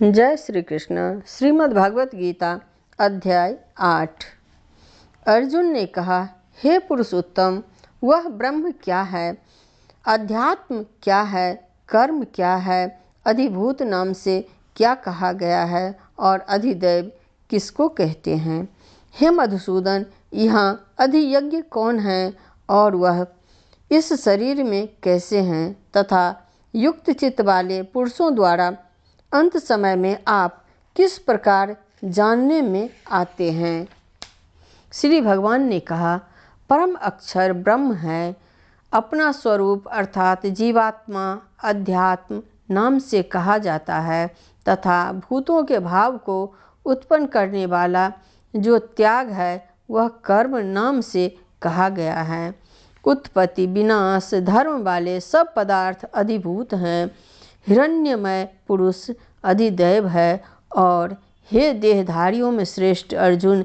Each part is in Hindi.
जय श्री कृष्ण। श्रीमद् भागवत गीता अध्याय 8। अर्जुन ने कहा, हे पुरुषोत्तम, वह ब्रह्म क्या है, अध्यात्म क्या है, कर्म क्या है, अधिभूत नाम से क्या कहा गया है और अधिदैव किसको कहते हैं। हे मधुसूदन, यहाँ अधियज्ञ कौन है और वह इस शरीर में कैसे हैं, तथा युक्त चित्त वाले पुरुषों द्वारा अंत समय में आप किस प्रकार जानने में आते हैं। श्री भगवान ने कहा, परम अक्षर ब्रह्म है। अपना स्वरूप अर्थात जीवात्मा अध्यात्म नाम से कहा जाता है तथा भूतों के भाव को उत्पन्न करने वाला जो त्याग है वह कर्म नाम से कहा गया है। उत्पत्ति विनाश धर्म वाले सब पदार्थ अधिभूत हैं। हिरण्यमय पुरुष अधिदैव है। और हे देहधारियों में श्रेष्ठ अर्जुन,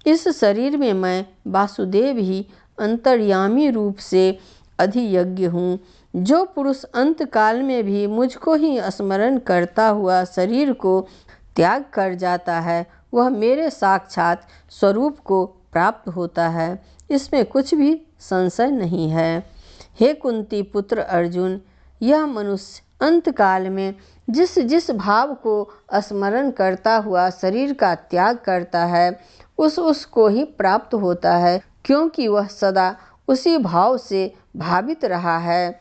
इस शरीर में मैं वासुदेव ही अंतर्यामी रूप से अधियज्ञ हूँ। जो पुरुष अंत काल में भी मुझको ही स्मरण करता हुआ शरीर को त्याग कर जाता है वह मेरे साक्षात स्वरूप को प्राप्त होता है, इसमें कुछ भी संशय नहीं है। हे कुंती पुत्र अर्जुन, यह मनुष्य अंत काल में जिस जिस भाव को स्मरण करता हुआ शरीर का त्याग करता है उसको ही प्राप्त होता है, क्योंकि वह सदा उसी भाव से भावित रहा है।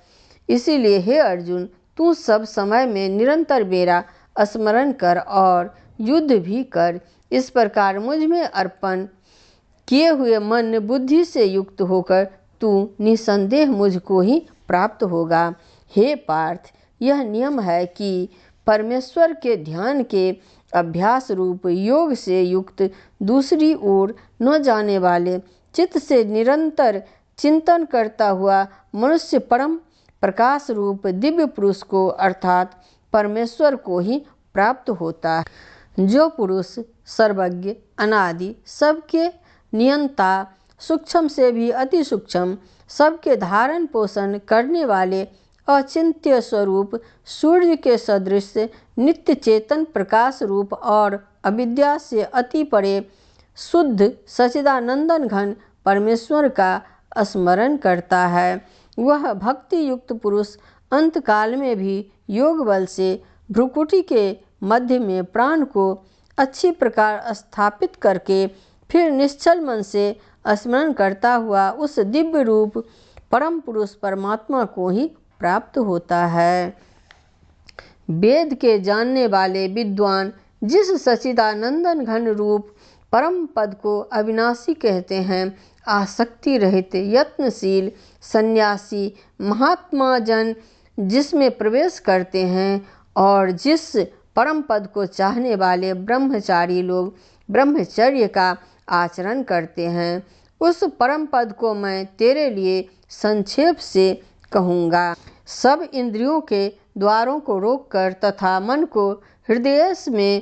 इसीलिए हे अर्जुन, तू सब समय में निरंतर मेरा स्मरण कर और युद्ध भी कर। इस प्रकार मुझ में अर्पण किए हुए मन बुद्धि से युक्त होकर तू निसंदेह मुझको ही प्राप्त होगा। हे पार्थ, यह नियम है कि परमेश्वर के ध्यान के अभ्यास रूप योग से युक्त दूसरी ओर न जाने वाले चित्त से निरंतर चिंतन करता हुआ मनुष्य परम प्रकाश रूप दिव्य पुरुष को अर्थात परमेश्वर को ही प्राप्त होता है। जो पुरुष सर्वज्ञ अनादि सबके नियंता सूक्ष्म से भी अति सूक्ष्म सबके धारण पोषण करने वाले अचिंत्य स्वरूप सूर्य के सदृश नित्य चेतन प्रकाश रूप और अविद्या से अति परे शुद्ध सच्चिदानंदन घन परमेश्वर का स्मरण करता है, वह भक्ति युक्त पुरुष अंत काल में भी योग बल से भ्रुकुटी के मध्य में प्राण को अच्छी प्रकार स्थापित करके फिर निश्चल मन से स्मरण करता हुआ उस दिव्य रूप परम पुरुष परमात्मा को ही प्राप्त होता है। वेद के जानने वाले विद्वान जिस सच्चिदानंदन घन रूप परम पद को अविनाशी कहते हैं, आसक्ति रहित यत्नशील सन्यासी महात्मा जन जिसमें प्रवेश करते हैं और जिस परम पद को चाहने वाले ब्रह्मचारी लोग ब्रह्मचर्य का आचरण करते हैं, उस परम पद को मैं तेरे लिए संक्षेप से कहूँगा। सब इंद्रियों के द्वारों को रोककर तथा मन को हृदय में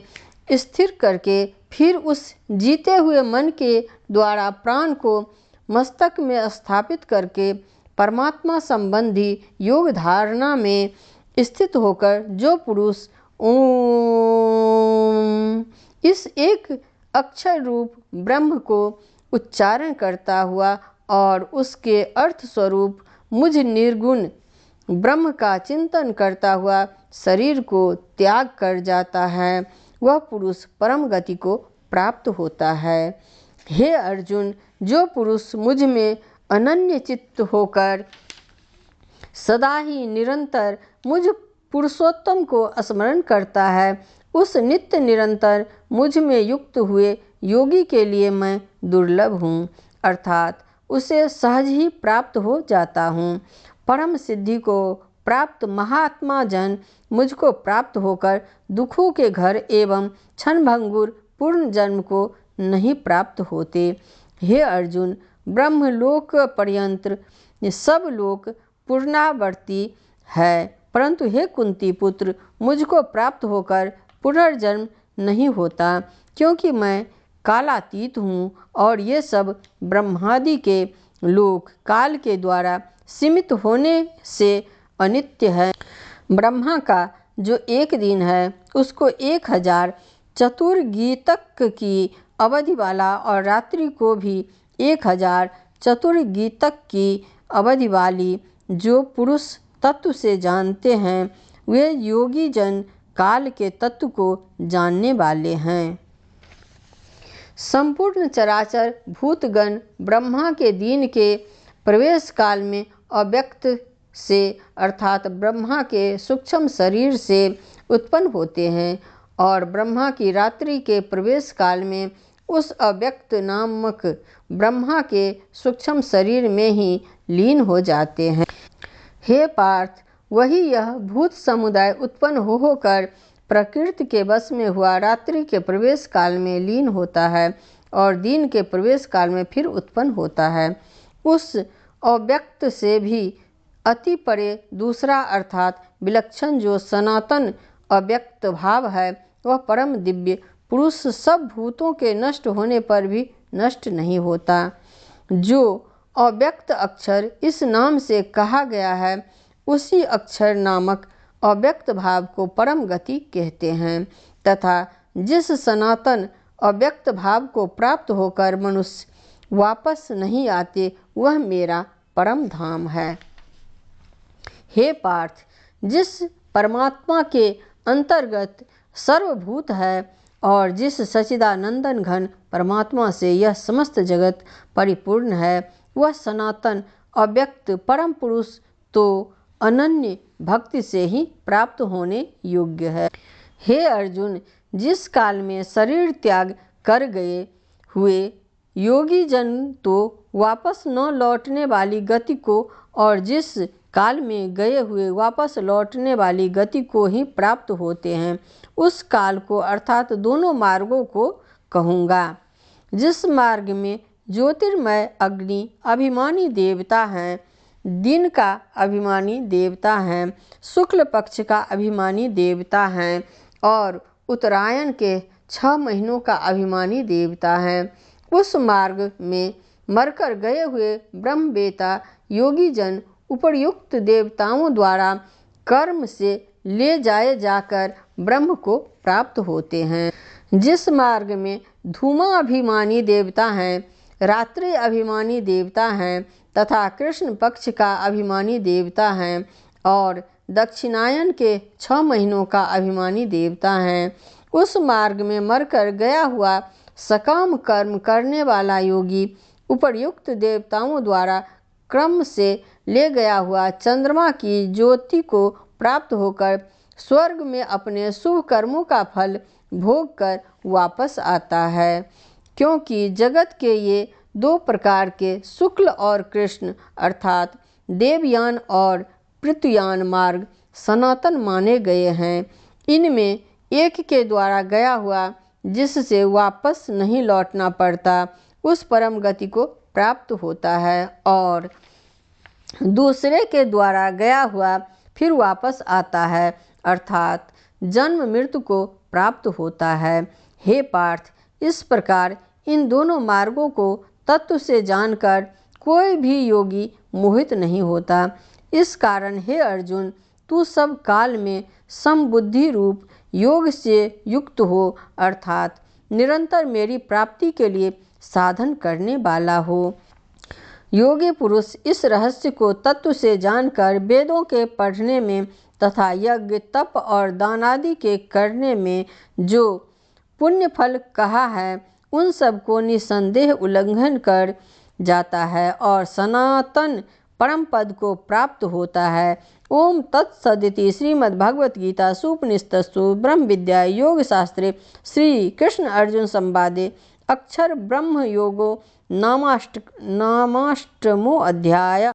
स्थिर करके फिर उस जीते हुए मन के द्वारा प्राण को मस्तक में स्थापित करके परमात्मा संबंधी योग धारणा में स्थित होकर जो पुरुष ओम इस एक अक्षर रूप ब्रह्म को उच्चारण करता हुआ और उसके अर्थ स्वरूप मुझ निर्गुण ब्रह्म का चिंतन करता हुआ शरीर को त्याग कर जाता है, वह पुरुष परम गति को प्राप्त होता है। हे अर्जुन, जो पुरुष मुझ में अनन्य चित्त होकर सदा ही निरंतर मुझ पुरुषोत्तम को स्मरण करता है, उस नित्य निरंतर मुझ में युक्त हुए योगी के लिए मैं दुर्लभ हूँ, अर्थात उसे सहज ही प्राप्त हो जाता हूँ। परम सिद्धि को प्राप्त महात्मा जन मुझको प्राप्त होकर दुखों के घर एवं क्षणभंगुर पूर्ण जन्म को नहीं प्राप्त होते। हे अर्जुन, ब्रह्मलोक पर्यंत सब लोक पुनरावर्ती है, परंतु हे कुंती पुत्र, मुझको प्राप्त होकर पुनर्जन्म नहीं होता, क्योंकि मैं कालातीत हूँ और ये सब ब्रह्मादि के लोक काल के द्वारा सीमित होने से अनित्य है। ब्रह्मा का जो एक दिन है उसको 1000 चतुर्गीतक की अवधि वाला और रात्रि को भी 1000 चतुर्गीतक की अवधि वाली जो पुरुष तत्व से जानते हैं वे योगी जन काल के तत्व को जानने वाले हैं। संपूर्ण चराचर भूतगण ब्रह्मा के दिन के प्रवेश काल में अव्यक्त से अर्थात ब्रह्मा के सूक्ष्म शरीर से उत्पन्न होते हैं और ब्रह्मा की रात्रि के प्रवेश काल में उस अव्यक्त नामक ब्रह्मा के सूक्ष्म शरीर में ही लीन हो जाते हैं। हे पार्थ, वही यह भूत समुदाय उत्पन्न होकर प्रकृति के वश में हुआ रात्रि के प्रवेश काल में लीन होता है और दिन के प्रवेश काल में फिर उत्पन्न होता है। उस अव्यक्त से भी अति परे दूसरा अर्थात विलक्षण जो सनातन अव्यक्त भाव है वह परम दिव्य पुरुष सब भूतों के नष्ट होने पर भी नष्ट नहीं होता। जो अव्यक्त अक्षर इस नाम से कहा गया है उसी अक्षर नामक अव्यक्त भाव को परम गति कहते हैं तथा जिस सनातन अव्यक्त भाव को प्राप्त होकर मनुष्य वापस नहीं आते वह मेरा परम धाम है। हे पार्थ, जिस परमात्मा के अंतर्गत सर्वभूत है और जिस सच्चिदानंदन घन परमात्मा से यह समस्त जगत परिपूर्ण है वह सनातन अव्यक्त परम पुरुष तो अनन्य भक्ति से ही प्राप्त होने योग्य है। हे अर्जुन, जिस काल में शरीर त्याग कर गए हुए योगी जन तो वापस न लौटने वाली गति को और जिस काल में गए हुए वापस लौटने वाली गति को ही प्राप्त होते हैं उस काल को अर्थात दोनों मार्गों को कहूँगा। जिस मार्ग में ज्योतिर्मय अग्नि अभिमानी देवता हैं, दिन का अभिमानी देवता हैं, शुक्ल पक्ष का अभिमानी देवता हैं और उत्तरायण के 6 महीनों का अभिमानी देवता हैं, उस मार्ग में मरकर गए हुए ब्रह्मवेता योगी जन उपर्युक्त देवताओं द्वारा कर्म से ले जाए जाकर ब्रह्म को प्राप्त होते हैं। जिस मार्ग में धूमा अभिमानी देवता हैं, रात्रि अभिमानी देवता हैं तथा कृष्ण पक्ष का अभिमानी देवता हैं और दक्षिणायन के 6 महीनों का अभिमानी देवता हैं, उस मार्ग में मरकर गया हुआ सकाम कर्म करने वाला योगी उपर्युक्त देवताओं द्वारा क्रम से ले गया हुआ चंद्रमा की ज्योति को प्राप्त होकर स्वर्ग में अपने शुभ कर्मों का फल भोग कर वापस आता है। क्योंकि जगत के ये 2 प्रकार के शुक्ल और कृष्ण अर्थात देवयान और पृथ्वीयान मार्ग सनातन माने गए हैं, इनमें एक के द्वारा गया हुआ जिससे वापस नहीं लौटना पड़ता उस परम गति को प्राप्त होता है और दूसरे के द्वारा गया हुआ फिर वापस आता है अर्थात जन्म मृत्यु को प्राप्त होता है। हे पार्थ, इस प्रकार इन दोनों मार्गों को तत्व से जानकर कोई भी योगी मोहित नहीं होता। इस कारण हे अर्जुन, तू सब काल में समबुद्धि रूप योग से युक्त हो अर्थात निरंतर मेरी प्राप्ति के लिए साधन करने वाला हो। योगी पुरुष इस रहस्य को तत्व से जानकर वेदों के पढ़ने में तथा यज्ञ तप और दान आदि के करने में जो पुण्य फल कहा है उन सब को निसंदेह उल्लंघन कर जाता है और सनातन परम पद को प्राप्त होता है। ओम तत्सदिति श्रीमद्भगवद्गीता सुपनिषत्सु ब्रह्म विद्या योग शास्त्रे श्री कृष्ण अर्जुन संवादे अक्षर ब्रह्म योगो नामाष्टमो अध्याय।